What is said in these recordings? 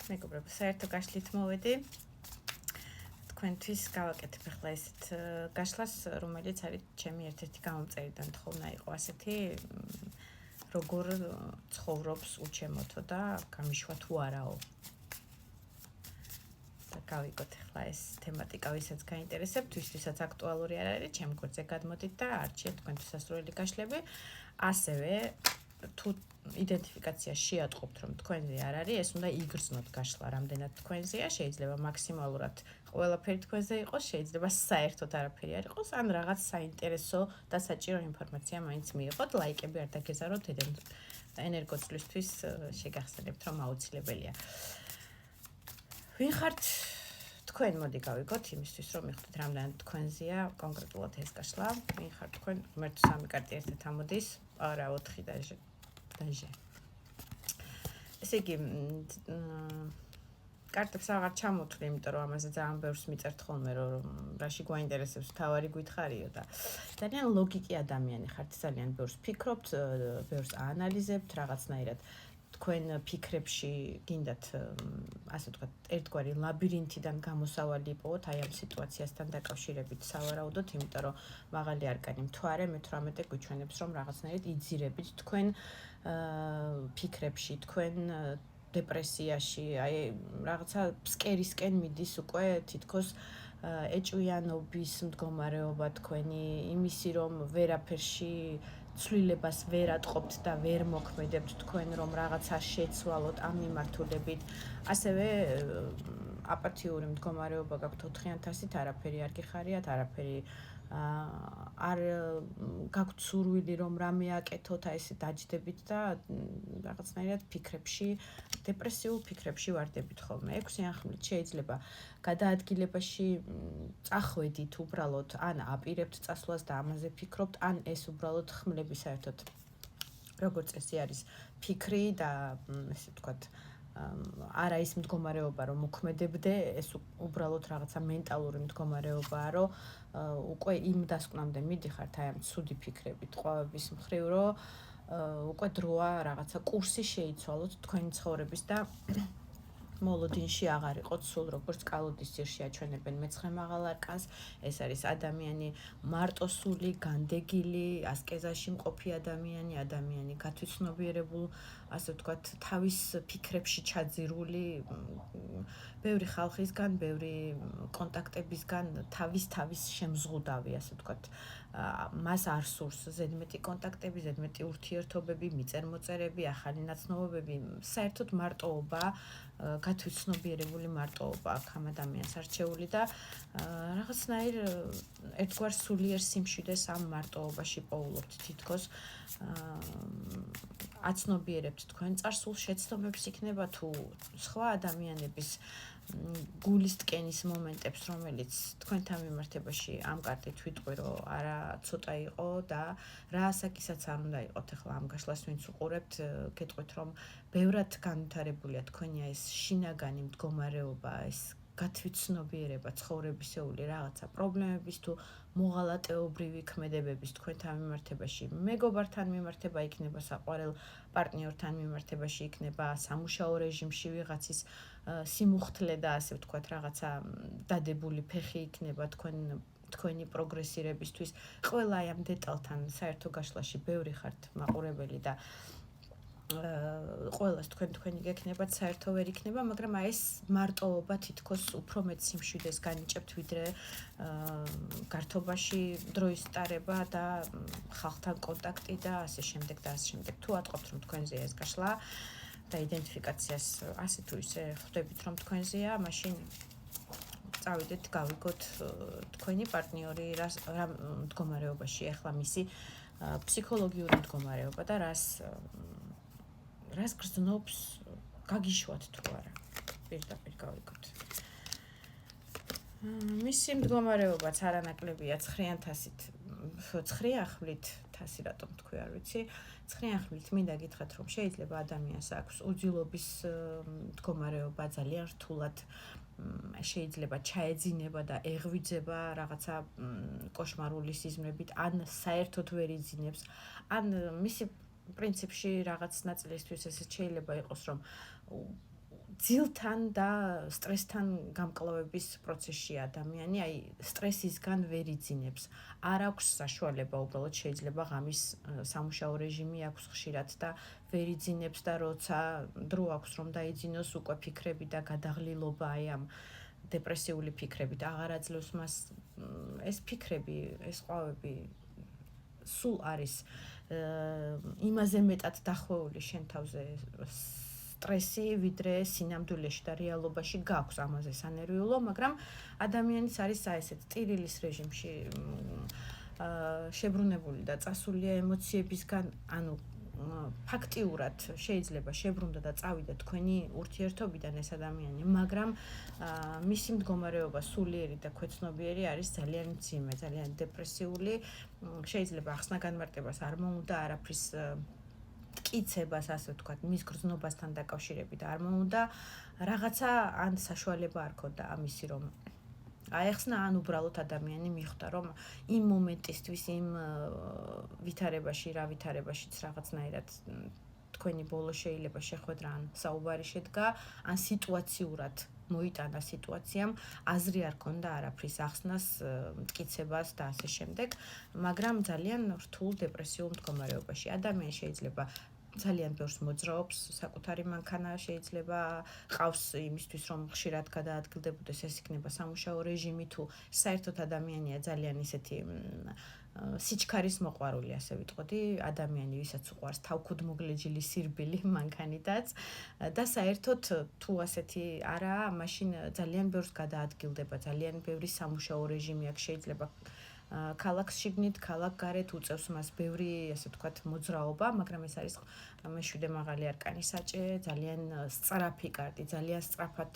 მეგობრებო, საერთო გაშლით მოვედი. თქვენთვის გავაკეთებ ახლა ესეთ გაშლას, რომელიც არის ჩემი ერთ-ერთი გამომწერიდან თხოვნა იყო ასეთი, როგორ ცხოვრობს უჩემოთო და გამიშვა თუ არაო. და გავიგოთ ახლა ეს თემატიკა, ვისაც გაინტერესებთ, ვისთვისაც აქტუალური არ არის, ჩემ გვერდზე გადმოდით და არჩიეთ თქვენთვის სასურველი გაშლები. ასევე თუ იდენტიფიკაცია შეატყობთ, რომ თქვენზე არ არის, ეს უნდა იგრძნოთ გაშლა, რამდენად თქვენზეა, შეიძლება მაქსიმალურად ყველაფერი თქვენზე იყოს, შეიძლება საერთოდ არაფერი არ იყოს, ან რაღაც საინტერესო და საჭირო ინფორმაცია მაინც მიიღოთ, ლაიკები არ დაგეზაროთ, ენერგოცვლისთვის შეგახსენებთ, რომ აუცილებელია. ვინ ხართ თქვენ, მოდი გავიგოთ იმისთვის, რომ მივხვდეთ რამდენად თქვენზეა კონკრეტულად ეს გაშლა. ვინ ხართ თქვენ? ღმერთო 3 კარტი ერთად ამოდის, არა 4 და ჟ. ესე იგი, კარტებს აღარ ჩამოთვლი, იმიტომ რომ ამაზე ძალიან ბევრს მიწერთ ხოლმე, რომ რაში გვაინტერესებს, თავარი გითხარიო და ძალიან ლოგიკი ადამიანი ხართ, ძალიან ბევრს ფიქრობთ, ბევრს აანალიზებთ, რაღაცნაირად თქვენ ფიქრებში გინდათ, ასე ვთქვათ, ერთგვარი ლაბირინთიდან გამოსავალი იპოვოთ აი ამ სიტუაციასთან დაკავშირებით სავარაუდოდ, იმიტომ რომ მაღალი არკანი მთვარე მე-18 გვიჩვენებს, რომ რაღაცნაირად იძირებით თქვენ ფიქრებში, თქვენ დეპრესიაში, აი რაღაცა ფსკერისკენ მიდის უკვე თითქოს ეჭვიანობის მდგომარეობა თქვენი, იმისი რომ ვერაფერში ცვლილებას ვერ ატყობთ და ვერ მოქმედებთ თქვენ, რომ რაღაცა შეცვალოთ ამ მიმართულებით. ასევე აპათიური მდგომარეობა გაქვთ 4-1000-ით, არაფერი არ გიხარიათ, არაფერი არ გაქვთ სურვილი, რომ რამე აკეთოთ, აი ესე დაჯდებით და რაღაცნაირად ფიქრებში, დეპრესიულ ფიქრებში ვარდებით ხოლმე. 6 ახმლით შეიძლება გადაადგილებაში წახვედით უბრალოდ, ან აპირებთ წასვლას და ამაზე ფიქრობთ, ან ეს უბრალოდ ხმლები საერთოდ როგორც წესი არის ფიქრი და ესე ვთქვათ, არა ის მდგომარეობა, რომ მოქმედებდე, ეს უბრალოდ რაღაცა მენტალური მდგომარეობაა, რომ უკვე იმ დასკვნამდე მიდიხართ აი ამ ცუდი ფიქრებით ყვავების მხრივ, რომ უკვე დროა რაღაცა კურსი შეიცვალოთ თქვენი ცხოვრების და მოლოდინში აღარ იყოთ სულ როგორც კალოდის ძირში აჩვენებენ მე-9 მაღალ არკანს, ეს არის ადამიანი მარტოსული, განდეგილი, ასკეზაში მყოფი ადამიანი გათვითცნობიერებულ, ასე ვთქვათ, თავის ფიქრებში ჩაძირული, ბევრი ხალხისგან, ბევრი კონტაქტებისგან თავის შემზღუდავი, ასე ვთქვათ, მას არ სურს ზედმეტი კონტაქტები, ზედმეტი ურთიერთობები, მიწერ-მოწერები, ახალი ნაცნობობები, საერთოდ მარტოობა, გათვითცნობიერებული მარტოობა აქვს ამ ადამიანს არჩეული და რაღაცნაირ ერთგვარ სულიერ სიმშვიდეს ამ მარტოობაში პოულობთ თითქოს. აცნობიერებთ თქვენ წარსულ შეცდომებს იქნება თუ სხვა ადამიანების გულის ტკენის მომენტებს, რომელიც თქვენთან მიმართებაში ამ კარტით ვიტყვი, რომ არა ცოტა იყო და რა ასაკისაც არ უნდა იყოთ ახლა ამ გაშლას ვინც უყურებთ, გეტყვით რომ ბევრად განვითარებულია თქვენი ეს შინაგანი მდგომარეობა, ეს გათვითცნობიერება, ცხოვრებისეული რაღაცა პრობლემების თუ მოღალატეობრივი ქმედებების თქვენთან მიმართებაში, მეგობართან მიმართება იქნება, საყვარელ პარტნიორთან მიმართებაში იქნება, სამუშაო რეჟიმში ვიღაცის სიმუხთლე და ასე ვთქვათ, რაღაცა დადებული ფეხი იქნება თქვენი პროგრესირებისთვის. ყველა აი ამ დეტალთან საერთო გაშლაში ბევრი ხართ მაყურებელი და ყველას თქვენი გექნებათ, საერთო ვერ იქნება, მაგრამ აი ეს მარტოობა თითქოს უფრო მეტ სიმშვიდეს განიჭებთ, ვიდრე გართობაში დროის ტარება და ხალხთან კონტაქტი და ასე შემდეგ და ასე შემდეგ. თუ ატყობთ, რომ თქვენზეა ეს გაშლა და იდენტიფიკაციას ასე თუ ისე ხვდებით, რომ თქვენზეა, მაშინ წავიდეთ, გავიგოთ თქვენი პარტნიორი რა მდგომარეობაში ახლა მისი ფსიქოლოგიური მდგომარეობა და რას გრძნობს, გაგიშვათ თუ არა, პირდაპირ გავიგოთ. მისი მდგომარეობაც არანაკლებია 9-1000-ით, 9 ახვლით, 1000 რატომ თქვი არ ვიცი, 9 ახვლით მინდა გითხრათ, რომ შეიძლება ადამიანს აქვს უძილობის მდგომარეობა, ძალიან რთულად შეიძლება ჩაეძინება და ეღვიძება რაღაცა კოშმარული სიზმრებით, ან საერთოდ ვერ იძინებს, ან მისი პრინციპში რაღაც ნაწილისთვის ესეც შეიძლება იყოს, რომ ძილთან და სტრესთან გამკლავების პროცესშია ადამიანი, აი სტრესისგან ვერ იძინებს. არ აქვს საშუალება უბრალოდ შეიძლება ღამის სამუშაო რეჟიმი აქვს ხშირად და ვერ იძინებს და როცა დრო აქვს რომ დაიძინოს უკვე ფიქრები და გადაღლილობა აი ამ დეპრესიული ფიქრებით აღარ აძლევს მას ეს ფიქრები, ეს ყვავები სულ არის იმაზე მეტად დახვეული შენ თავზე სტრესი, ვიდრე სინამდვილეში და რეალობაში გაქვს ამაზე სანერვიულო, მაგრამ ადამიანის არის ესეთ ტირილის რეჟიმში შებრუნებული და წასულია ემოციებისგან, ანუ ფაქტიურად შეიძლება შებრუნდა და წავიდა თქვენი ურთიერთობიდან ეს ადამიანი, მაგრამ მისი მდგომარეობა სულიერი და ქვეცნობიერი არის ძალიან მძიმე, ძალიან დეპრესიული, შეიძლება ახსნა განმარტებას არ მოუნდა არაფრის მტკიცებას, ასე ვთქვათ, მის გრძნობასთან დაკავშირებით არ მოუნდა, რაღაცა ან საშუალება არ ქონდა ამისი რომ აეხსნა, ან უბრალოდ ადამიანი მიხვდა, რომ იმ მომენტისთვის, იმ ვითარებაში, რა ვითარებაშიც რაღაცნაირად თქვენი ბოლო შეიძლება შეხვედრა ან საუბარი შედგა, ან სიტუაციურად მოიტანა სიტუაციამ, აზრი არ ქონდა არაფრის ახსნას, მტკიცებას და ასე შემდეგ, მაგრამ ძალიან რთულ დეპრესიულ მდგომარეობაში. ადამიანი შეიძლება ძალიან ბევრს მოძრაობს, საკუთარი მანქანა შეიძლება ყავს იმისთვის, რომ ხშირად გადაადგილდებოდეს, ეს იქნება სამუშაო რეჟიმი თუ საერთოდ ადამიანია ძალიან ისეთი სიჩქარის მოყვარული, ასე ვიტყოდი, ადამიანი, ვისაც უყვარს თავქუდმოგლეჯილი სირბილი მანქანითაც და საერთოდ თუ ასეთი არაა, მაშინ ძალიან ბევრს გადაადგილდება, ძალიან ბევრი სამუშაო რეჟიმი აქვს, შეიძლება ქალაქს შიგნით, ქალაქ გარეთ უწევს მას ბევრი, ასე ვთქვათ, მოძრაობა, მაგრამ ეს არის მეშვიდე მაღალი არკანი საჭე, ძალიან სწრაფი კარტი, ძალიან სწრაფად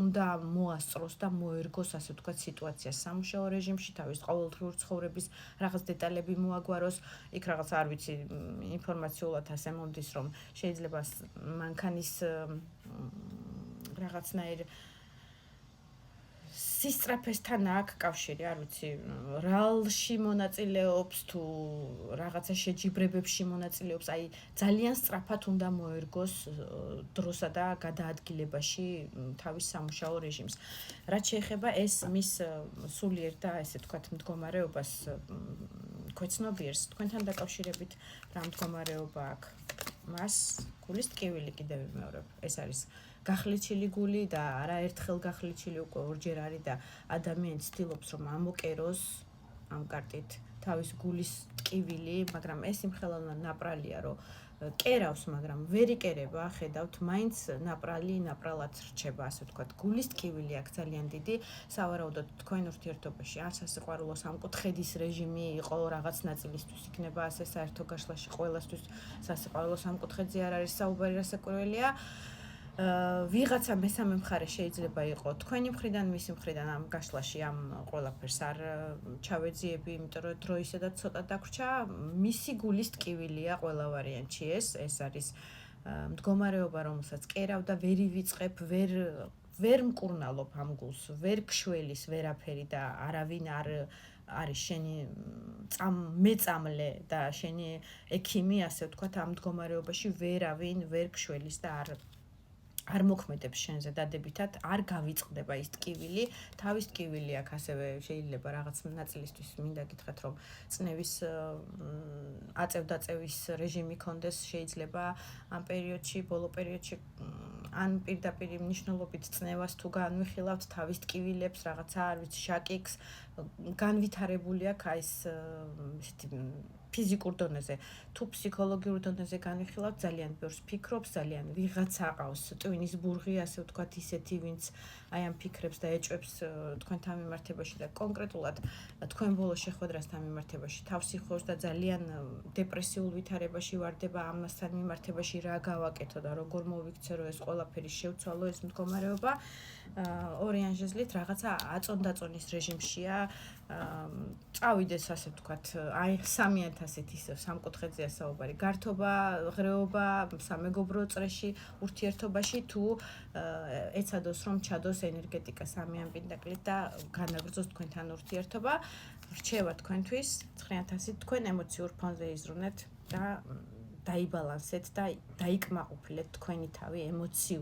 უნდა მოასწროს და მოერგოს, ასე ვთქვათ, სიტუაციას სამუშაო რეჟიმში, თავის ყოველდღიური ცხოვრების რაღაც დეტალები მოაგვაროს, იქ რაღაც არ ვიცი, ინფორმაციულად ასე მომდის, რომ შეიძლება მანქანის რაღაცნაირ სისწრაფესთან აქვს კავშირი, არ ვიცი, რალში მონაწილეობს თუ რაღაცა შეჯიბრებებში მონაწილეობს, აი ძალიან სწრაფად უნდა მოერგოს დროსა და გადაადგილებაში თავის სამუშაო რეჟიმს. რაც შეეხება ეს მის სულიერ და ესე ვთქვათ მდგომარეობას ქვეცნობიერს, თქვენთან დაკავშირებით რა მდგომარეობა აქვს? მას გულის ტკივილი კიდევ ვიმეორებ. ეს არის გახლიჩილი გული და არაერთხელ გახლიჩილი უკვე ორჯერ არის და ადამიანი ცდილობს რომ ამოკეროს ამ კარტით თავის გულის ტკივილი, მაგრამ ეს იმხელავნა ნაპრალია, რომ კერავს, მაგრამ ვერ იკერება, ხედავთ, მაინც ნაპრალად რჩება, ასე ვთქვათ. გულის ტკივილი აქვს ძალიან დიდი, სავარაუდოდ თქვენ ურთიერთობაში ან სასიყვარულო სამკუთხედის რეჟიმი იყო რაღაც ნაწილისთვის, იქნება ასე საერთო გაშლაში ყველასთვის სასიყვარულო სამკუთხედზე არ არის საუბარი, რასაკვირველია. ვიღაცა მესამე მხარე შეიძლება იყოს თქვენი მხრიდან, მისი მხრიდან ამ გაშლაში ამ ყველაფერს არ ჩავეძიები, იმიტომ რომ დრო ისედაც ცოტა დაგვრჩა, მისი გულის ტკივილია ყველა ვარიანტში ეს არის მდგომარეობა, რომელსაც კერავ და ვერ ივიწყებ, ვერ მკურნალობ ამ გულს, ვერ გშველის ვერაფერი და არავინ არ არის შენი მეწამლე და შენი ექიმი, ასე ვთქვათ, ამ მდგომარეობაში ვერავინ ვერ გშველის და არ მოქმედებს შენზე დადებითად, არ გავიწყდება ის ტკივილი, თავის ტკივილი აქვს, ასევე შეიძლება რაღაც ნაწილისთვის მინდა გითხრათ, რომ წნევის აწევ-დაწევის რეჟიმი კონდეს, შეიძლება ამ პერიოდში, ბოლო პერიოდში ან პირდაპირ მნიშვნელობით წნევას თუ განვიხილავთ თავის ტკივილებს, რაღაცა არ ვიცი, შაკიკს, განვითარებული აქვს აი ეს ესეთი ფიზიკურ დონეზე, თუ ფსიქოლოგიურ დონეზე განვიხილავთ, ძალიან ბევრს ფიქრობს, ძალიან ვიღაცა ყავს, ტვინის ბურღი, ასე ვთქვათ, ისეთი, ვინც აი ამ ფიქრებს და ეჭვებს თქვენთან მიმართებაში და კონკრეტულად თქვენ ბოლო შეხვედრასთან მიმართებაში თავს იხოს და ძალიან დეპრესიულ ვითარებაში ვარდება ამასთან მიმართებაში რა გავაკეთო და როგორ მოვიქცე, რომ ეს ყველაფერი შევცვალო ეს მდგომარეობა. ორიანჟეზლით რაღაცა აწონ-დაწონის რეჟიმშია, წავიდეს, ასე ვთქვათ, აი 3000-ით ისევ სამკუთხედზეა საუბარი, გართობა, ღრეობა, სამეგობრო წრეში, ურთიერთობაში თუ ეცადოს რომ ჩადოს ენერგეტიკა სამი ამ პინდაკლით და განაგრძოს თქვენთან ურთიერთობა, რჩევა თქვენთვის 9000-ით თქვენ ემოციურ ფონზე იზრუნეთ და დაიბალანსეთ და დაიკმაყოფილეთ თქვენი თავი ემოციურად.